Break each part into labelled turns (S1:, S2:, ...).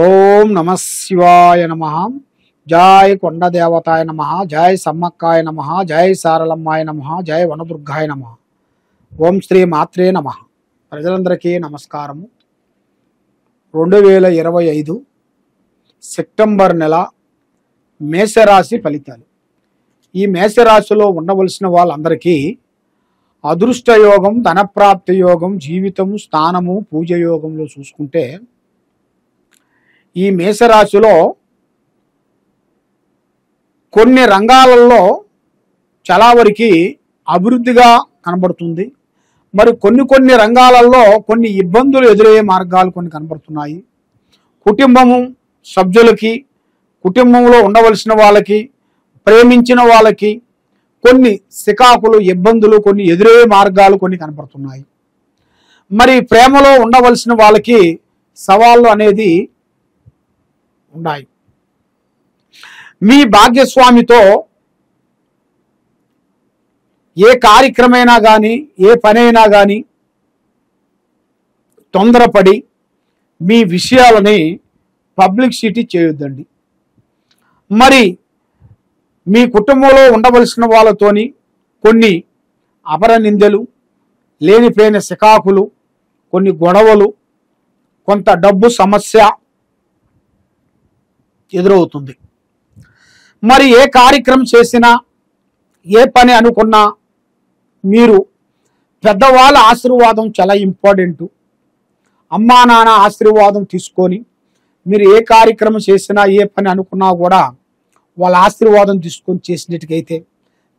S1: ఓం నమ శివాయ నమ. జై కొండ దేవతాయ నమ. జై సమ్మక్కాయ నమ. జై సారలమ్మాయ నమ. జై వనదుర్గాయ నమ. ఓం శ్రీ మాత్రే నమ. ప్రజలందరికీ నమస్కారము. 2025 సెప్టెంబర్ నెల మేషరాశి ఫలితాలు. ఈ మేషరాశిలో ఉండవలసిన వాళ్ళందరికీ అదృష్టయోగం, ధనప్రాప్తి యోగం, జీవితము, స్థానము, పూజ యోగంలో చూసుకుంటే ఈ మేషరాశిలో కొన్ని రంగాలలో చాలా వరకు అభివృద్ధిగా కనబడుతుంది. మరి కొన్ని రంగాలలో కొన్ని ఇబ్బందులు ఎదురయ్యే మార్గాలు కొన్ని కనబడుతున్నాయి. కుటుంబము సభ్యులకి, కుటుంబంలో ఉండవలసిన వాళ్ళకి, ప్రేమించిన వాళ్ళకి కొన్ని సికాకులు, ఇబ్బందులు, కొన్ని ఎదురయ్యే మార్గాలు కొన్ని కనబడుతున్నాయి. మరి ప్రేమలో ఉండవలసిన వాళ్ళకి సవాళ్ళు అనేది ఉన్నాయి. మీ భాగ్యస్వామితో ఏ కార్యక్రమైనా కానీ, ఏ పనైనా కానీ తొందరపడి మీ విషయాలని పబ్లిసిటీ చేయొద్దండి. మరి మీ కుటుంబంలో ఉండవలసిన వాళ్ళతోని కొన్ని అపరనిందలు, లేనిపోయిన సికాకులు, కొన్ని గొడవలు, కొంత డబ్బు సమస్య ఎదురవుతుంది. మరి ఏ కార్యక్రమం చేసినా, ఏ పని అనుకున్నా మీరు పెద్దవాళ్ళ ఆశీర్వాదం చాలా ఇంపార్టెంట్. అమ్మా నాన్న ఆశీర్వాదం తీసుకొని మీరు ఏ కార్యక్రమం చేసినా, ఏ పని అనుకున్నా కూడా వాళ్ళ ఆశీర్వాదం తీసుకొని చేసినట్టుకైతే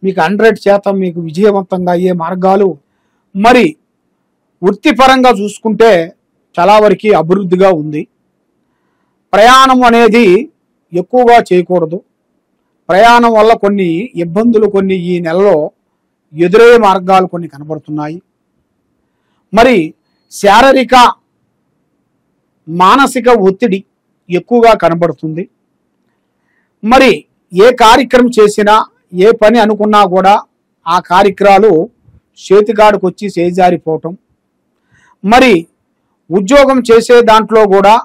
S1: మీకు 100% మీకు విజయవంతంగా అయ్యే మార్గాలు. మరి వృత్తిపరంగా చూసుకుంటే చాలా వరకు అభివృద్ధిగా ఉంది. ప్రయాణం అనేది ఎక్కువగా చేయకూడదు. ప్రయాణం వల్ల కొన్ని ఇబ్బందులు కొన్ని ఈ నెలలో ఎదురయ్యే మార్గాలు కొన్ని కనబడుతున్నాయి. మరి శారీరక మానసిక ఒత్తిడి ఎక్కువగా కనబడుతుంది. మరి ఏ కార్యక్రమం చేసినా, ఏ పని అనుకున్నా కూడా ఆ కార్యక్రమాలు చేతికాడికి వచ్చి చేజారిపోవటం. మరి ఉద్యోగం చేసే దాంట్లో కూడా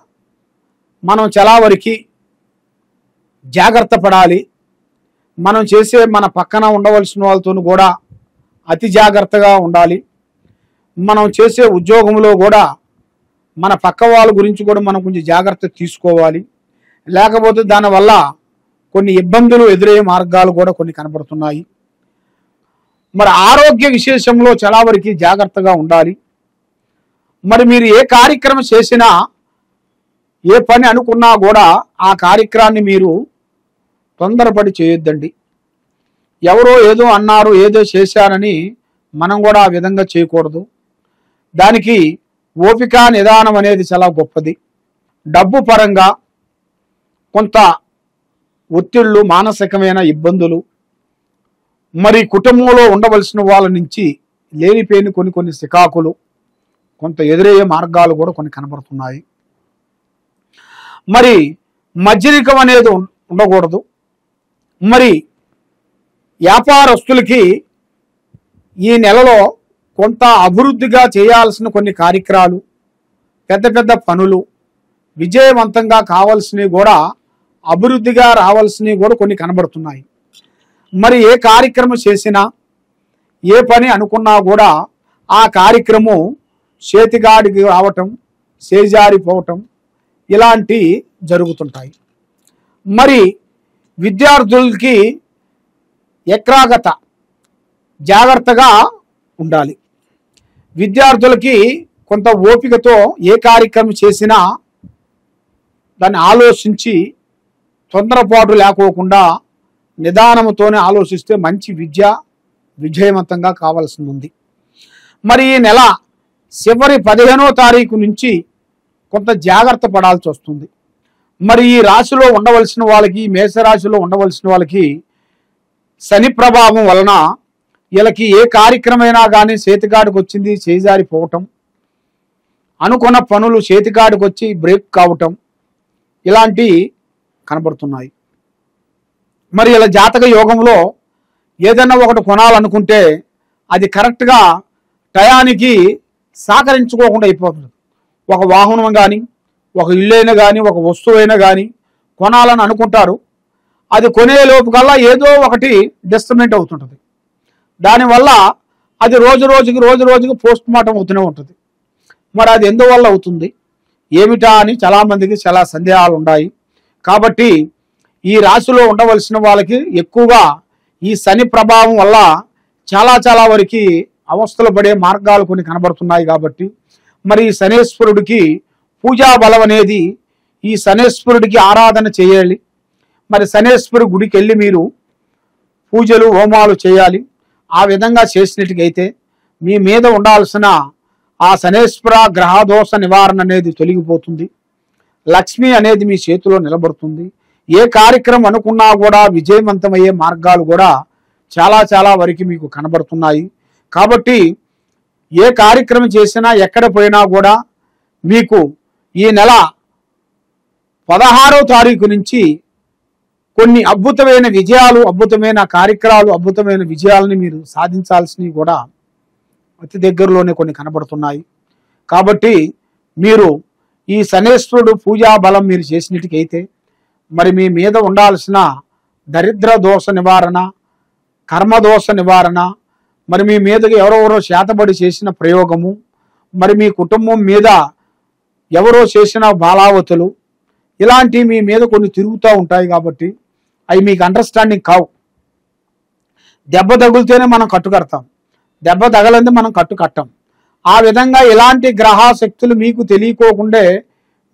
S1: మనం చాలా వరకు జాగ్రత్త పడాలి. మనం చేసే మన పక్కన ఉండవలసిన వాళ్ళతో కూడా అతి జాగ్రత్తగా ఉండాలి. మనం చేసే ఉద్యోగంలో కూడా మన పక్క వాళ్ళ గురించి కూడా మనం కొంచెం జాగ్రత్త తీసుకోవాలి. లేకపోతే దానివల్ల కొన్ని ఇబ్బందులు ఎదురయ్యే మార్గాలు కూడా కొన్ని కనబడుతున్నాయి. మరి ఆరోగ్య విశేషంలో చాలా వరకు జాగ్రత్తగా ఉండాలి. మరి మీరు ఏ కార్యక్రమం చేసినా, ఏ పని అనుకున్నా కూడా ఆ కార్యక్రమాన్ని మీరు తొందరపడి చేయొద్దండి. ఎవరో ఏదో అన్నారు, ఏదో చేశారని మనం కూడా ఆ విధంగా చేయకూడదు. దానికి ఓపిక, నిదానం అనేది చాలా గొప్పది. డబ్బు పరంగా కొంత ఒత్తిళ్ళు, మానసికమైన ఇబ్బందులు, మరి కుటుంబంలో ఉండవలసిన వాళ్ళ నుంచి లేనిపోయిన కొన్ని సికాకులు, కొంత ఎదురయ్యే మార్గాలు కూడా కొన్ని కనబడుతున్నాయి. మరి మధ్యరికం అనేది ఉండకూడదు. మరి వ్యాపారస్తులకి ఈ నెలలో కొంత అభివృద్ధిగా చేయాల్సిన కొన్ని కార్యక్రమాలు, పెద్ద పనులు విజయవంతంగా కావాల్సినవి కూడా, అభివృద్ధిగా రావాల్సినవి కూడా కొన్ని కనబడుతున్నాయి. మరి ఏ కార్యక్రమం చేసినా, ఏ పని అనుకున్నా కూడా ఆ కార్యక్రమం చేతిగాడికి రావటం, చేజారిపోవటం ఇలాంటి జరుగుతుంటాయి. మరి విద్యార్థులకి ఏకాగ్రత, జాగ్రత్తగా ఉండాలి. విద్యార్థులకి కొంత ఓపికతో ఏ కార్యక్రమం చేసినా దాన్ని ఆలోచించి తొందరపాటు లేకోకుండా నిదానంతోనే ఆలోచిస్తే మంచి విజయవంతంగా కావాల్సి ఉంది. మరి ఈ నెల చివరి 15వ తారీఖు నుంచి కొంత జాగ్రత్త పడాల్సి వస్తుంది. మరి ఈ రాశిలో ఉండవలసిన వాళ్ళకి, మేషరాశిలో ఉండవలసిన వాళ్ళకి శని ప్రభావం వలన వీళ్ళకి ఏ కార్యక్రమైనా కానీ చేతికాడికి వచ్చింది చేజారిపోవటం, అనుకున్న పనులు చేతికాడికి వచ్చి బ్రేక్ కావటం ఇలాంటివి కనబడుతున్నాయి. మరి ఇలా జాతక యోగంలో ఏదైనా ఒకటి కొనాలనుకుంటే అది కరెక్ట్గా టయానికి సహకరించుకోకుండా అయిపోతుంది. ఒక వాహనం కానీ, ఒక ఇల్లైనా కానీ ఒక వస్తువైనా కానీ కొనాలని అనుకుంటారు. అది కొనే లోపు కల్లా ఏదో ఒకటి డిస్టర్బెంట్ అవుతుంటుంది. దానివల్ల అది రోజు రోజుకి పోస్ట్ మార్టం అవుతూనే ఉంటుంది. మరి అది ఎందువల్ల అవుతుంది ఏమిటా అని చాలామందికి చాలా సందేహాలు ఉన్నాయి. కాబట్టి ఈ రాశిలో ఉండవలసిన వాళ్ళకి ఎక్కువగా ఈ శని ప్రభావం వల్ల చాలా వరకు అవస్థలు పడే మార్గాలు కొన్ని కనబడుతున్నాయి. కాబట్టి మరి ఈ శనేశ్వరుడికి పూజా బలం అనేది, ఈ శనేశ్వరుడికి ఆరాధన చేయాలి. మరి శనేశ్వరు గుడికి వెళ్ళి మీరు పూజలు హోమాలు చేయాలి. ఆ విధంగా చేసినట్టుగైతే మీ మీద ఉండాల్సిన ఆ శనేశ్వర గ్రహదోష నివారణ అనేది తొలగిపోతుంది. లక్ష్మి అనేది మీ చేతిలో నిలబడుతుంది. ఏ కార్యక్రమం అనుకున్నా కూడా విజయవంతమయ్యే మార్గాలు కూడా చాలా వరకు మీకు కనబడుతున్నాయి. కాబట్టి ఏ కార్యక్రమం చేసినా ఎక్కడ పోయినా కూడా మీకు ఈ నెల 16వ తారీఖు నుంచి కొన్ని అద్భుతమైన విజయాలు, అద్భుతమైన కార్యక్రమాలు, అద్భుతమైన విజయాలని మీరు సాధించాల్సినవి కూడా అతి దగ్గరలోనే కొన్ని కనబడుతున్నాయి. కాబట్టి మీరు ఈ శనేశ్వరుడు పూజా బలం మీరు చేసినట్టుకైతే మరి మీ మీద ఉండాల్సిన దరిద్ర దోష నివారణ, కర్మదోష నివారణ, మరి మీ మీదకి ఎవరెవరో చేతబడి చేసిన ప్రయోగము, మరి మీ కుటుంబం మీద ఎవరో చేసిన బాలావతులు, ఇలాంటివి మీ మీద కొన్ని తిరుగుతూ ఉంటాయి. కాబట్టి అవి మీకు అండర్స్టాండింగ్ కావు. దెబ్బ తగిలితేనే మనం కట్టు కడతాం, దెబ్బ తగలంది మనం కట్టు కట్టం. ఆ విధంగా ఇలాంటి గ్రహ శక్తులు మీకు తెలియకోకుండే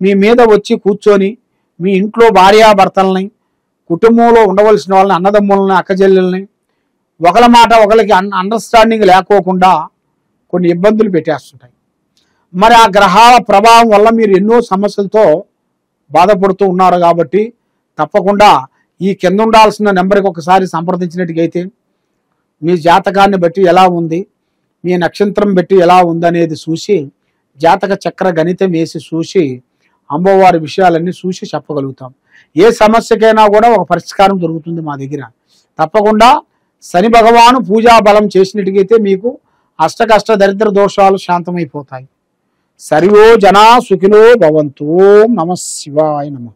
S1: మీ మీద వచ్చి కూర్చొని మీ ఇంట్లో భార్యాభర్తలని, కుటుంబంలో ఉండవలసిన వాళ్ళని, అన్నదమ్ములని, అక్కచెల్లెల్ని ఒకళ్ళ మాట ఒకరికి అండర్స్టాండింగ్ లేకోకుండా కొన్ని ఇబ్బందులు పెట్టేస్తుంటాయి. మరి ఆ గ్రహాల ప్రభావం వల్ల మీరు ఎన్నో సమస్యలతో బాధపడుతూ ఉన్నారు. కాబట్టి తప్పకుండా ఈ కింద ఉండాల్సిన నెంబర్కి ఒకసారి సంప్రదించినట్టుగైతే మీ జాతకాన్ని బట్టి ఎలా ఉంది, మీ నక్షత్రం బట్టి ఎలా ఉందనేది చూసి, జాతక చక్ర గణితం వేసి చూసి అమ్మవారి విషయాలన్నీ చూసి చెప్పగలుగుతాం. ఏ సమస్యకైనా కూడా ఒక పరిష్కారం దొరుకుతుంది మా దగ్గర. తప్పకుండా శని భగవాను పూజా బలం చేసినట్టుగైతే మీకు అష్టకష్ట దరిద్ర దోషాలు శాంతమైపోతాయి. సర్వో జనా సుఖినో భవంతు. ఓం నమః శివాయ నమః.